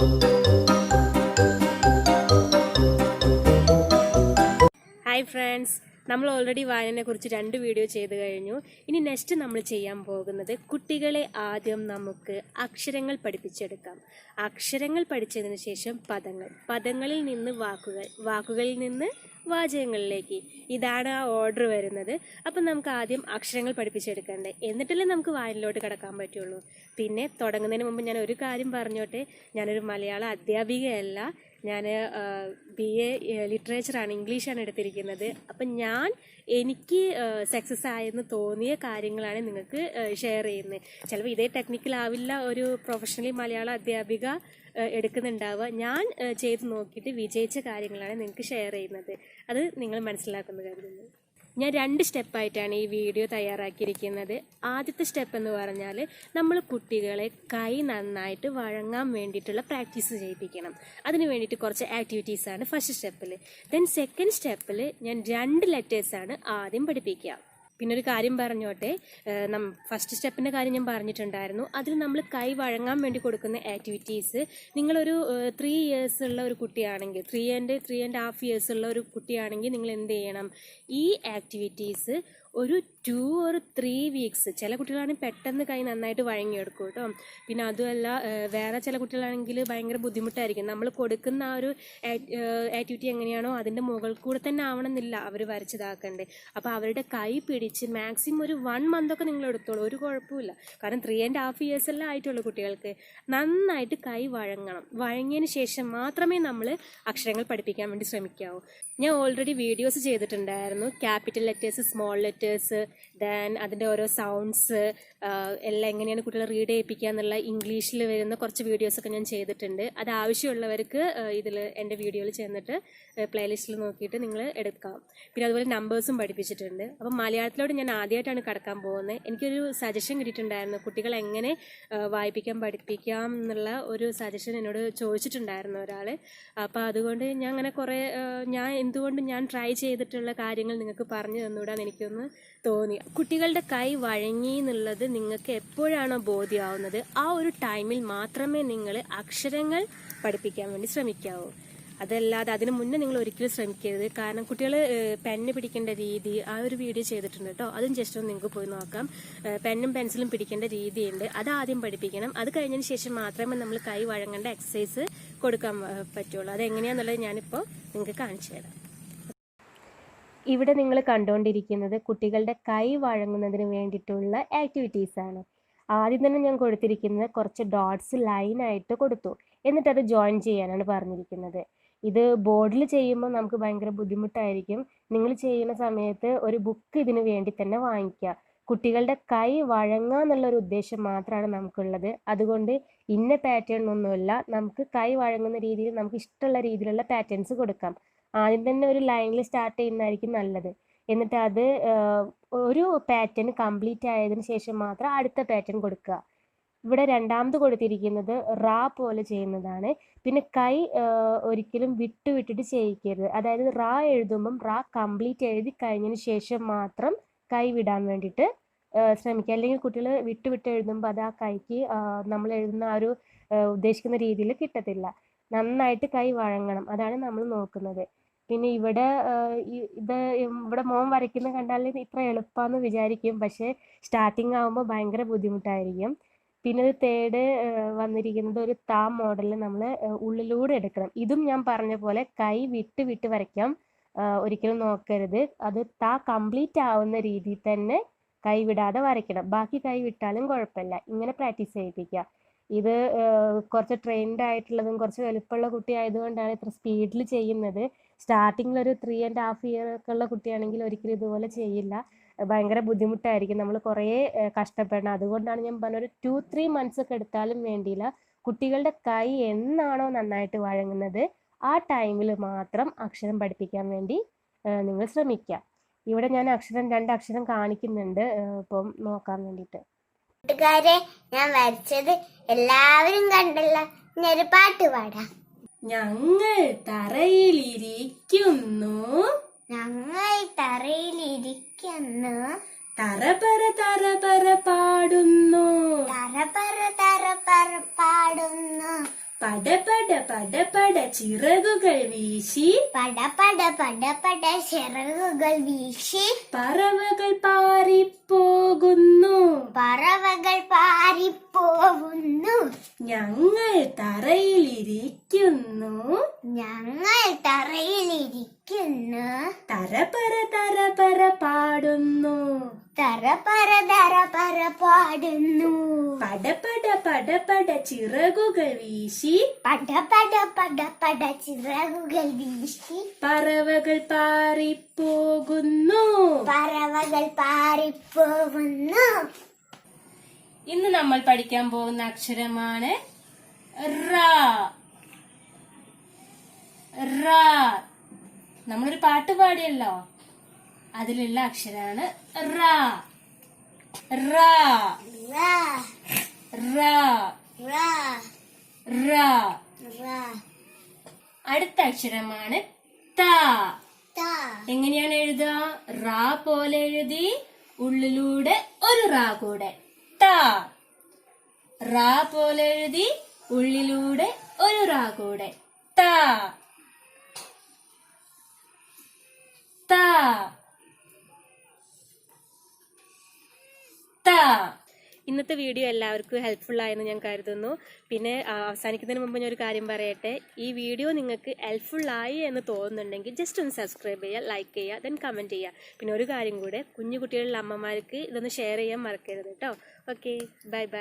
Hi friends, നമ്മൾ already വായനയെ കുറിച്ച് 2 video ചെയ്ത് കഴിഞ്ഞു. ഇനി നെക്സ്റ്റ് നമ്മൾ ചെയ്യാൻ പോകുന്നത് കുട്ടികളെ ആദ്യം നമുക്ക് അക്ഷരങ്ങൾ പഠിപ്പിച്ചെടുക്കാം. അക്ഷരങ്ങൾ പഠിച്ചതിന് ശേഷം പദങ്ങളിൽ നിന്ന് വാക്കുകളിൽ നിന്ന് വാചകങ്ങളിലേക്ക്. ഇതാണ് ആ ഓർഡർ വരുന്നത്. അപ്പം നമുക്ക് ആദ്യം അക്ഷരങ്ങൾ പഠിപ്പിച്ചെടുക്കണ്ടേ, എന്നിട്ടല്ലേ നമുക്ക് വായനയിലോട്ട് കിടക്കാൻ പറ്റുള്ളൂ. പിന്നെ തുടങ്ങുന്നതിന് മുമ്പ് ഞാൻ ഒരു കാര്യം പറഞ്ഞോട്ടെ, ഞാനൊരു മലയാള അധ്യാപികയല്ല. ഞാൻ BA ലിറ്ററേച്ചറാണ്, ഇംഗ്ലീഷാണ് എടുത്തിരിക്കുന്നത്. അപ്പം എനിക്ക് സക്സസ് ആയെന്ന് തോന്നിയ കാര്യങ്ങളാണ് നിങ്ങൾക്ക് ഷെയർ ചെയ്യുന്നത്. ചിലപ്പോൾ ഇതേ ടെക്നിക്കലാവില്ല ഒരു പ്രൊഫഷണലി മലയാള അധ്യാപിക എടുക്കുന്നുണ്ടാവുക. ഞാൻ ചെയ്ത് നോക്കിയിട്ട് വിജയിച്ച കാര്യങ്ങളാണ് നിങ്ങൾക്ക് ഷെയർ ചെയ്യുന്നത്. അത് നിങ്ങൾ മനസ്സിലാക്കുന്ന കരുതുന്നു. ഞാൻ 2 സ്റ്റെപ്പായിട്ടാണ് ഈ വീഡിയോ തയ്യാറാക്കിയിരിക്കുന്നത്. ആദ്യത്തെ സ്റ്റെപ്പ് എന്ന് പറഞ്ഞാൽ നമ്മൾ കുട്ടികളെ കൈ നന്നായിട്ട് വഴങ്ങാൻ വേണ്ടിയിട്ടുള്ള പ്രാക്ടീസ് ചെയ്യിപ്പിക്കണം. അതിന് വേണ്ടിയിട്ട് കുറച്ച് ആക്ടിവിറ്റീസാണ് ഫസ്റ്റ് സ്റ്റെപ്പിൽ. ദെൻ സെക്കൻഡ് സ്റ്റെപ്പിൽ ഞാൻ 2 ലെറ്റേഴ്സാണ് ആദ്യം പഠിപ്പിക്കുക. പിന്നെ ഒരു കാര്യം പറഞ്ഞോട്ടെ, ഫസ്റ്റ് സ്റ്റെപ്പിൻ്റെ കാര്യം ഞാൻ പറഞ്ഞിട്ടുണ്ടായിരുന്നു. അതിൽ നമ്മൾ കൈ വഴങ്ങാൻ വേണ്ടി കൊടുക്കുന്ന ആക്ടിവിറ്റീസ്, നിങ്ങളൊരു 3 years ഉള്ള ഒരു കുട്ടിയാണെങ്കിൽ, 3.5 years ഉള്ള ഒരു കുട്ടിയാണെങ്കിൽ നിങ്ങൾ എന്ത് ചെയ്യണം, ഈ ആക്ടിവിറ്റീസ് ഒരു 2 or 3 weeks, ചില കുട്ടികളാണെങ്കിൽ പെട്ടെന്ന് കൈ നന്നായിട്ട് വഴങ്ങിയെടുക്കും കേട്ടോ. പിന്നെ അതുമല്ല, വേറെ ചില കുട്ടികളാണെങ്കിൽ ഭയങ്കര ബുദ്ധിമുട്ടായിരിക്കും. നമ്മൾ കൊടുക്കുന്ന ആ ഒരു ആക്ടിവിറ്റി എങ്ങനെയാണോ അതിൻ്റെ മുകളിൽ കൂടെ തന്നെ ആവണമെന്നില്ല അവർ വരച്ചതാക്കണ്ടേ. അപ്പോൾ അവരുടെ കൈ പിടിച്ച് മാക്സിമം ഒരു 1 month ഒക്കെ നിങ്ങൾ എടുത്തോളൂ, ഒരു കുഴപ്പമില്ല. കാരണം 3.5 years എല്ലാം ആയിട്ടുള്ളൂ കുട്ടികൾക്ക്. നന്നായിട്ട് കൈ വഴങ്ങണം. വഴങ്ങിയതിന് ശേഷം മാത്രമേ നമ്മൾ അക്ഷരങ്ങൾ പഠിപ്പിക്കാൻ വേണ്ടി ശ്രമിക്കാവൂ. ഞാൻ ഓൾറെഡി വീഡിയോസ് ചെയ്തിട്ടുണ്ടായിരുന്നു, capital letters, small letters, then അതിൻ്റെ ഓരോ സൗണ്ട്സ് എല്ലാം എങ്ങനെയാണ് കുട്ടികളെ റീഡ് ചെയ്യിപ്പിക്കുക എന്നുള്ള ഇംഗ്ലീഷിൽ വരുന്ന കുറച്ച് വീഡിയോസൊക്കെ ഞാൻ ചെയ്തിട്ടുണ്ട്. അത് ആവശ്യമുള്ളവർക്ക് ഇതിൽ എൻ്റെ വീഡിയോയിൽ ചെന്നിട്ട് പ്ലേലിസ്റ്റിൽ നോക്കിയിട്ട് നിങ്ങൾ എടുക്കാം. പിന്നെ അതുപോലെ നമ്പേഴ്സും പഠിപ്പിച്ചിട്ടുണ്ട്. അപ്പം മലയാളത്തിലോട്ട് ഞാൻ ആദ്യമായിട്ടാണ് കടക്കാൻ പോകുന്നത്. എനിക്കൊരു സജഷൻ കിട്ടിയിട്ടുണ്ടായിരുന്നു, കുട്ടികൾ എങ്ങനെ വായിപ്പിക്കാൻ പഠിപ്പിക്കാം എന്നുള്ള ഒരു സജഷൻ എന്നോട് ചോദിച്ചിട്ടുണ്ടായിരുന്നു ഒരാൾ. അപ്പോൾ അതുകൊണ്ട് ഞാൻ അങ്ങനെ കുറേ എന്തുകൊണ്ട് ഞാൻ ട്രൈ ചെയ്തിട്ടുള്ള കാര്യങ്ങൾ നിങ്ങൾക്ക് പറഞ്ഞു തന്നുകൂടാന്ന് എനിക്കൊന്ന് തോന്നി. കുട്ടികളുടെ കൈ വഴങ്ങി എന്നുള്ളത് നിങ്ങൾക്ക് എപ്പോഴാണോ ബോധ്യമാവുന്നത് ആ ഒരു ടൈമിൽ മാത്രമേ നിങ്ങൾ അക്ഷരങ്ങൾ പഠിപ്പിക്കാൻ വേണ്ടി ശ്രമിക്കാവൂ. അതല്ലാതെ അതിന് മുന്നേ നിങ്ങൾ ഒരിക്കലും ശ്രമിക്കരുത്. കാരണം കുട്ടികൾ പെന്ന് പിടിക്കേണ്ട രീതി, ആ ഒരു വീഡിയോ ചെയ്തിട്ടുണ്ട് കേട്ടോ, അതും ജസ്റ്റ് ഒന്ന് നിങ്ങൾക്ക് പോയി നോക്കാം. പെന്നും പെൻസിലും പിടിക്കേണ്ട രീതിയുണ്ട്, അത് ആദ്യം പഠിപ്പിക്കണം. അത് കഴിഞ്ഞതിന് ശേഷം മാത്രമേ നമ്മൾ കൈ വഴങ്ങേണ്ട എക്സസൈസ് കൊടുക്കാൻ പറ്റുള്ളൂ. അതെങ്ങനെയാണെന്നുള്ളത് ഞാനിപ്പോൾ നിങ്ങൾക്ക് കാണിച്ചു തരാം. ഇവിടെ നിങ്ങൾ കണ്ടുകൊണ്ടിരിക്കുന്നത് കുട്ടികളുടെ കൈ വഴങ്ങുന്നതിന് വേണ്ടിയിട്ടുള്ള ആക്ടിവിറ്റീസാണ്. ആദ്യം തന്നെ ഞാൻ കൊടുത്തിരിക്കുന്നത് കുറച്ച് ഡോട്ട്സ് ലൈനായിട്ട് കൊടുത്തു, എന്നിട്ട് അത് ജോയിൻ ചെയ്യാനാണ് പറഞ്ഞിരിക്കുന്നത്. ഇത് ബോർഡിൽ ചെയ്യുമ്പോൾ നമുക്ക് ഭയങ്കര ബുദ്ധിമുട്ടായിരിക്കും. നിങ്ങൾ ചെയ്യുന്ന സമയത്ത് ഒരു ബുക്ക് ഇതിന് വേണ്ടി തന്നെ വാങ്ങിക്കുക. കുട്ടികളുടെ കൈ വഴങ്ങുക എന്നുള്ളൊരു ഉദ്ദേശം മാത്രമാണ് നമുക്കുള്ളത്. അതുകൊണ്ട് ഇന്ന പാറ്റേൺ ഒന്നുമില്ല, നമുക്ക് കൈ വഴങ്ങുന്ന രീതിയിൽ നമുക്ക് ഇഷ്ടമുള്ള രീതിയിലുള്ള പാറ്റേൺസ് കൊടുക്കാം. ആദ്യം തന്നെ ഒരു ലൈനിൽ സ്റ്റാർട്ട് ചെയ്യുന്നതായിരിക്കും നല്ലത്. എന്നിട്ട് അത് ഒരു പാറ്റേൺ കംപ്ലീറ്റ് ആയതിനു ശേഷം മാത്രം അടുത്ത പാറ്റേൺ കൊടുക്കുക. ഇവിടെ രണ്ടാമത് കൊടുത്തിരിക്കുന്നത് റാ പോലെ ചെയ്യുന്നതാണ്. പിന്നെ കൈ ഒരിക്കലും വിട്ടിട്ട് ചെയ്യിക്കരുത്. അതായത് റാ എഴുതുമ്പം റാ കംപ്ലീറ്റ് എഴുതി കഴിഞ്ഞതിന് ശേഷം മാത്രം കൈ വിടാൻ വേണ്ടിയിട്ട് ശ്രമിക്കുക. അല്ലെങ്കിൽ കുട്ടികൾ വിട്ട് എഴുതുമ്പോൾ അത് ആ കൈക്ക് നമ്മൾ എഴുതുന്ന ആ ഒരു ഉദ്ദേശിക്കുന്ന രീതിയിൽ കിട്ടത്തില്ല. നന്നായിട്ട് കൈ വഴങ്ങണം, അതാണ് നമ്മൾ നോക്കുന്നത്. പിന്നെ ഇവിടെ ഇവിടെ മോൻ വരയ്ക്കുന്ന കണ്ടാൽ ഇത്ര എളുപ്പമാണെന്ന് വിചാരിക്കും, പക്ഷേ സ്റ്റാർട്ടിങ് ആകുമ്പോൾ ഭയങ്കര ബുദ്ധിമുട്ടായിരിക്കും. പിന്നെ ഒരു തേർഡ് വന്നിരിക്കുന്നത് ഒരു താ മോഡലിൽ നമ്മൾ ഉള്ളിലൂടെ എടുക്കണം. ഇതും ഞാൻ പറഞ്ഞ പോലെ കൈ വിട്ട് വരയ്ക്കാം, ഒരിക്കലും നോക്കരുത്. അത് താ കംപ്ലീറ്റ് ആവുന്ന രീതിയിൽ തന്നെ കൈ വിടാതെ വരയ്ക്കണം. ബാക്കി കൈ വിട്ടാലും കുഴപ്പമില്ല. ഇങ്ങനെ പ്രാക്ടീസ് ചെയ്യിപ്പിക്കുക. ഇത് കുറച്ച് ട്രെയിൻഡ് ആയിട്ടുള്ളതും കുറച്ച് വലുപ്പമുള്ള കുട്ടി ആയതുകൊണ്ടാണ് ഇത്ര സ്പീഡിൽ ചെയ്യുന്നത്. സ്റ്റാർട്ടിങ്ങിൽ ഒരു 3.5 year ഒക്കെ ഉള്ള കുട്ടിയാണെങ്കിൽ ഒരിക്കലും ഇതുപോലെ ചെയ്യില്ല, ഭയങ്കര ബുദ്ധിമുട്ടായിരിക്കും. നമ്മൾ കുറേ കഷ്ടപ്പെടണം. അതുകൊണ്ടാണ് ഞാൻ പറഞ്ഞ ഒരു 2-3 months ഒക്കെ എടുത്താലും വേണ്ടിയില്ല. കുട്ടികളുടെ കൈ എന്നാണോ നന്നായിട്ട് വഴങ്ങുന്നത് ആ ടൈമിൽ മാത്രം അക്ഷരം പഠിപ്പിക്കാൻ വേണ്ടി നിങ്ങൾ ശ്രമിക്കുക. ഇവിടെ ഞാൻ 2 അക്ഷരം കാണിക്കുന്നുണ്ട്, ഇപ്പം നോക്കാൻ വേണ്ടിയിട്ട്. കൂട്ടുകാരെ, ഞാൻ വരച്ചത് എല്ലാവരും കണ്ടല്ലോ. ഞാനൊരു പാട്ട് പാടാം. ഞങ്ങൾ തറയിലിരിക്കുന്നു, ഞങ്ങൾ തറയിലിരിക്കുന്നു, തറപറ തറപറ പാടുന്നു, തറപറ തറപറ പാടുന്നു, പടപട പടപട ചിറകുകൾ വീശി പടപട പടപട ചിറകുകൾ വീശി പറവകൾ പാറിപ്പോകുന്നു. പറവകൾ പാറിപ്പോകുന്നു. ഞങ്ങൾ തറയിലിരിക്കുന്നു. ഞങ്ങൾ തറയിലിരിക്കുന്നു. തരപര തരപര പാടുന്നു. തറപര തറപര പാടുന്നു. പടപട പടപട ചിറകുകൾ വീശി പടപട പടപട ചിറകുകൾ വീശി പറവകൾ പാറിപ്പോകുന്നു. പറവകൾ പാറിപ്പോകുന്നു. ഇന്ന് നമ്മൾ പഠിക്കാൻ പോകുന്ന അക്ഷരമാണ് റ. റ. നമ്മളൊരു പാട്ട് പാടിയല്ലോ, അതിലുള്ള അക്ഷരാണ് റ. റ. റ റ. റ റ. റ അടുത്ത അക്ഷരമാണ് ത. ത എങ്ങനെയാണ് എഴുതുക? റ പോലെ എഴുതി ഉള്ളിലൂടെ ഒരു റ കൂടെ. ത. റ പോലെ എഴുതി ഉള്ളിലൂടെ ഒരു റ കൂടെ. ത. ത. ത. ഇന്നത്തെ വീഡിയോ എല്ലാവർക്കും ഹെൽപ്ഫുൾ ആയെന്ന് ഞാൻ കരുതുന്നു. പിന്നെ അവസാനിക്കുന്നതിന് മുമ്പ് ഞാൻ ഒരു കാര്യം പറയട്ടെ. ഈ വീഡിയോ നിങ്ങൾക്ക് ഹെൽപ്ഫുൾ ആയി എന്ന് തോന്നുന്നുണ്ടെങ്കിൽ ജസ്റ്റ് ഒന്ന് സബ്സ്ക്രൈബ് ചെയ്യുക, ലൈക്ക് ചെയ്യുക, ദെൻ കമൻറ്റ് ചെയ്യുക. പിന്നെ ഒരു കാര്യം കൂടെ, കുഞ്ഞു കുട്ടികളുള്ള അമ്മമാർക്ക് ഇതൊന്ന് ഷെയർ ചെയ്യാൻ മറക്കരുത് കേട്ടോ. Okay, bye bye.